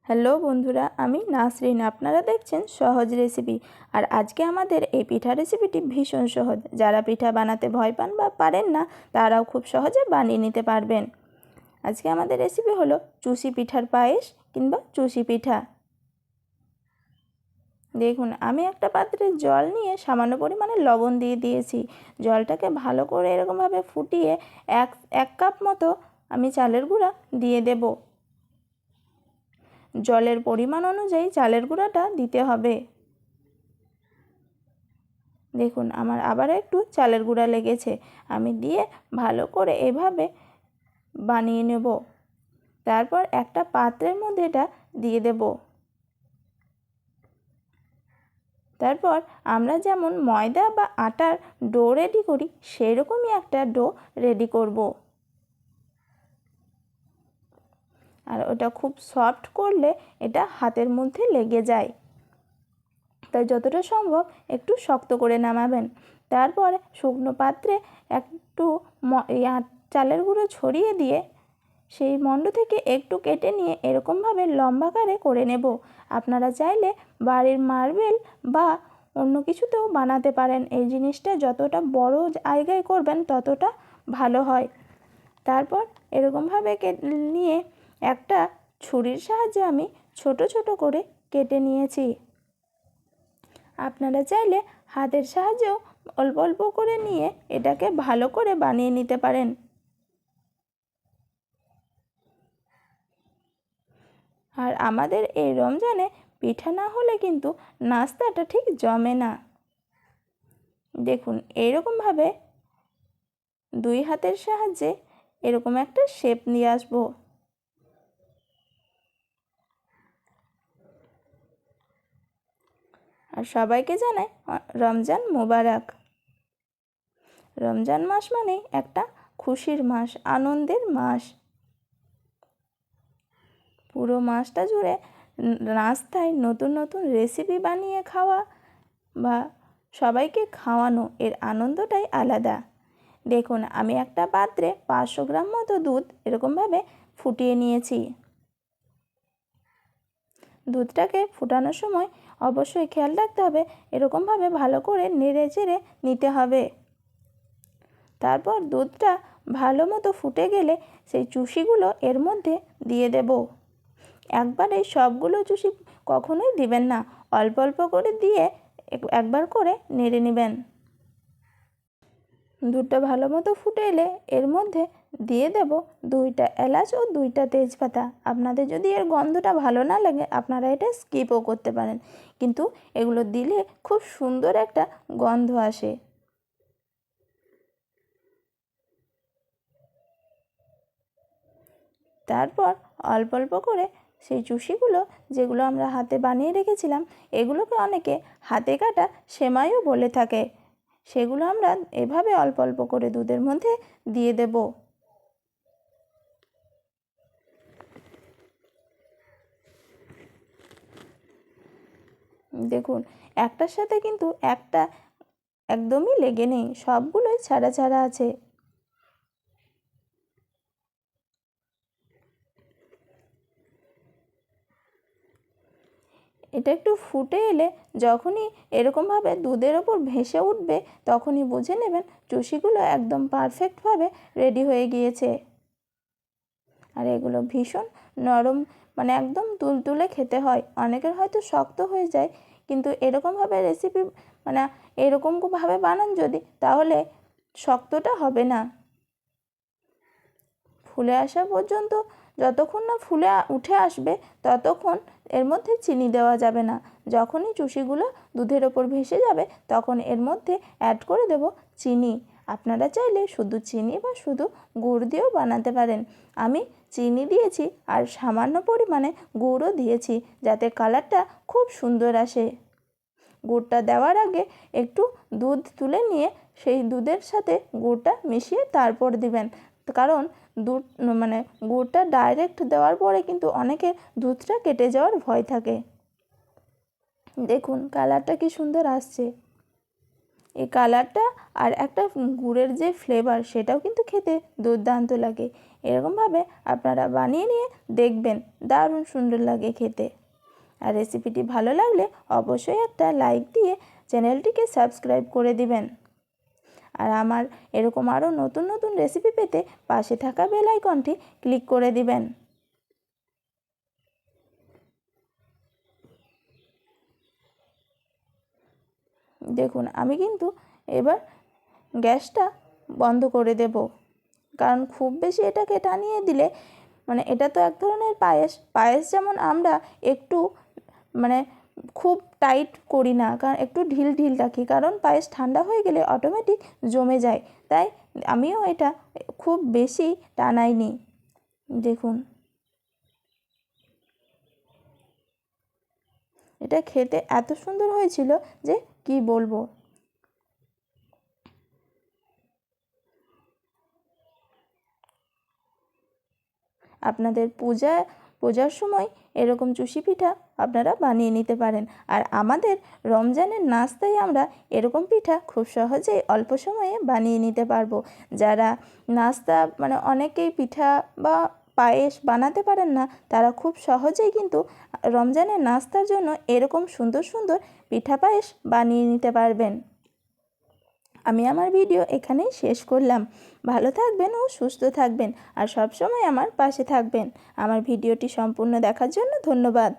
Hello বন্ধুরা, আমি নাসরিন। আপনারা দেখছেন সহজ রেসিপি। আর আজকে আমাদের এই পিঠা রেসিপিটি ভীষণ সহজ। যারা পিঠা বানাতে ভয় পান বা পারেন না, তারাও খুব সহজে বানিয়ে নিতে পারবেন। আজকে আমাদের রেসিপি হলো চুষি পিঠার পায়েস কিংবা চুষি পিঠা। দেখুন, আমি একটা পাত্রে জল নিয়ে সামান্য পরিমাণে লবণ দিয়ে দিয়েছি। জলটাকে ভালো করে এরকমভাবে ফুটিয়ে এক কাপ মতো আমি চালের গুঁড়া দিয়ে দেব। জলের পরিমাণ অনুযায়ী চালের গুঁড়াটা দিতে হবে। দেখুন, আমার আবার একটু চালের গুঁড়া লেগেছে। আমি দিয়ে ভালো করে এভাবে বানিয়ে নেব। তারপর একটা পাত্রের মধ্যে এটা দিয়ে দেব। তারপর আমরা যেমন ময়দা বা আটার ডো রেডি করি, সেরকমই একটা ডো রেডি করব। আর ওটা খুব সফট করলে এটা হাতের মধ্যে লেগে যায়, তাই যতটা সম্ভব একটু শক্ত করে নামাবেন। তারপরে শুকনো পাত্রে একটু চালের গুঁড়ো ছড়িয়ে দিয়ে সেই মণ্ড থেকে একটু কেটে নিয়ে এরকমভাবে লম্বাকারে করে নেব। আপনারা চাইলে বাড়ির মার্বেল বা অন্য কিছুতেও বানাতে পারেন। এই জিনিসটা যতটা বড় জায়গায় করবেন ততটা ভালো হয়। তারপর এরকমভাবে নিয়ে একটা ছুরির সাহায্যে আমি ছোট ছোট করে কেটে নিয়েছি। আপনারা চাইলে হাতের সাহায্যেও অল্প অল্প করে নিয়ে এটাকে ভালো করে বানিয়ে নিতে পারেন। আর আমাদের এই রমজানে পিঠা না হলে কিন্তু নাস্তাটা ঠিক জমে না। দেখুন, এইরকমভাবে দুই হাতের সাহায্যে এরকম একটা শেপ নিয়ে আসবো। আর সবাইকে জানাই রমজান মোবারক। রমজান মাস মানেই একটা খুশির মাস, আনন্দের মাস। পুরো মাসটা জুড়ে নাস্তায় নতুন নতুন রেসিপি বানিয়ে খাওয়া বা সবাইকে খাওয়ানো, এর আনন্দটাই আলাদা। দেখুন, আমি একটা পাত্রে 500 গ্রাম মতো দুধ এরকমভাবে ফুটিয়ে নিয়েছি। দুধটাকে ফুটানোর সময় অবশ্যই খেয়াল রাখতে হবে এরকমভাবে ভালো করে নেড়ে চেড়ে নিতে হবে। তারপর দুধটা ভালো মতো ফুটে গেলে সেই চুষিগুলো এর মধ্যে দিয়ে দেব। একবারে সবগুলো চুষি কখনোই দিবেন না, অল্প অল্প করে দিয়ে একবার করে নেড়ে নেবেন। দুধটা ভালো মতো ফুটে এলে এর মধ্যে দিয়ে দেব 2টা এলাচ ও 2টা তেজপাতা। আপনাদের যদি এর গন্ধটা ভালো না লাগে আপনারা এটা স্কিপও করতে পারেন, কিন্তু এগুলো দিলে খুব সুন্দর একটা গন্ধ আসে। তারপর অল্প অল্প করে সেই চুষিগুলো যেগুলো আমরা হাতে বানিয়ে রেখেছিলাম, এগুলোকে অনেকে হাতে কাটা সেমাইও বলে থাকে, সেগুলো আমরা এভাবে অল্প অল্প করে দুধের মধ্যে দিয়ে দেব। দেখুন, একটার সাথে কিন্তু একটা একদমই লেগে নেই, সবগুলোই ছাড়া ছাড়া আছে। এটা একটু ফুটে এলে যখনই এরকমভাবে দুধের ওপর ভেসে উঠবে, তখনই বুঝে নেবেন চুষিগুলো একদম পারফেক্টভাবে রেডি হয়ে গিয়েছে। আর এগুলো ভীষণ নরম, মানে একদম তুলতুলে খেতে হয়। অনেকের হয়তো শক্ত হয়ে যায়, কিন্তু এরকমভাবে রেসিপি মানে এরকমভাবে বানান যদি, তাহলে শক্তটা হবে না। ফুলে আসা পর্যন্ত, যতক্ষণ না ফুলে উঠে আসবে ততক্ষণ এর মধ্যে চিনি দেওয়া যাবে না। যখনই চুষিগুলো দুধের ওপর ভেসে যাবে তখন এর মধ্যে অ্যাড করে দেব চিনি। আপনারা চাইলে শুধু চিনি বা শুধু গুড় দিয়েও বানাতে পারেন। আমি চিনি দিয়েছি আর সামান্য পরিমাণে গুড়ও দিয়েছি, যাতে কালারটা খুব সুন্দর আসে। গুড়টা দেওয়ার আগে একটু দুধ তুলে নিয়ে সেই দুধের সাথে গুড়টা মিশিয়ে তারপর দিবেন, কারণ দুধ গুড়টা ডাইরেক্ট দেওয়ার পরে কিন্তু অনেকের দুধটা কেটে যাওয়ার ভয় থাকে। দেখুন কালারটা কি সুন্দর আসছে। এই কালারটা আর একটা গুড়ের যে ফ্লেভার, সেটাও কিন্তু খেতে দুর্দান্ত লাগে। এরকমভাবে আপনারা বানিয়ে নিয়ে দেখবেন, দারুণ সুন্দর লাগে খেতে। আর রেসিপিটি ভালো লাগলে অবশ্যই একটা লাইক দিয়ে চ্যানেলটিকে সাবস্ক্রাইব করে দিবেন। আর আমার এরকম আরও নতুন নতুন রেসিপি পেতে পাশে থাকা বেল আইকনটি ক্লিক করে দিবেন। দেখুন আমি কিন্তু এবার গ্যাসটা বন্ধ করে দেব, কারণ খুব বেশি এটাকে টানিয়ে দিলে মানে এটা তো এক ধরনের পায়েস যেমন আমরা একটু মানে খুব টাইট করি না, কারণ একটু ঢিল ঢিল রাখি, কারণ পায়েস ঠান্ডা হয়ে গেলে অটোমেটিক জমে যায়। তাই আমিও এটা খুব বেশি টানাইনি। দেখুন এটা খেতে এত সুন্দর হয়েছিল যে কি বলবো। আপনাদের পূজার সময় এরকম চুষি পিঠা আপনারা বানিয়ে নিতে পারেন। আর আমাদের রমজানের নাস্তায় আমরা এরকম পিঠা খুব সহজেই অল্প সময়ে বানিয়ে নিতে পারবো। যারা নাস্তা মানে অনেকেই পিঠা বা পায়েস বানাতে পারেন না, তারা খুব সহজেই কিন্তু রমজানের নাস্তার জন্য এরকম সুন্দর সুন্দর পিঠা পায়েস বানিয়ে নিতে পারবেন। আমি আমার ভিডিও এখানেই শেষ করলাম। ভালো থাকবেন ও সুস্থ থাকবেন, আর সব সময় আমার পাশে থাকবেন। আমার ভিডিওটি সম্পূর্ণ দেখার জন্য ধন্যবাদ।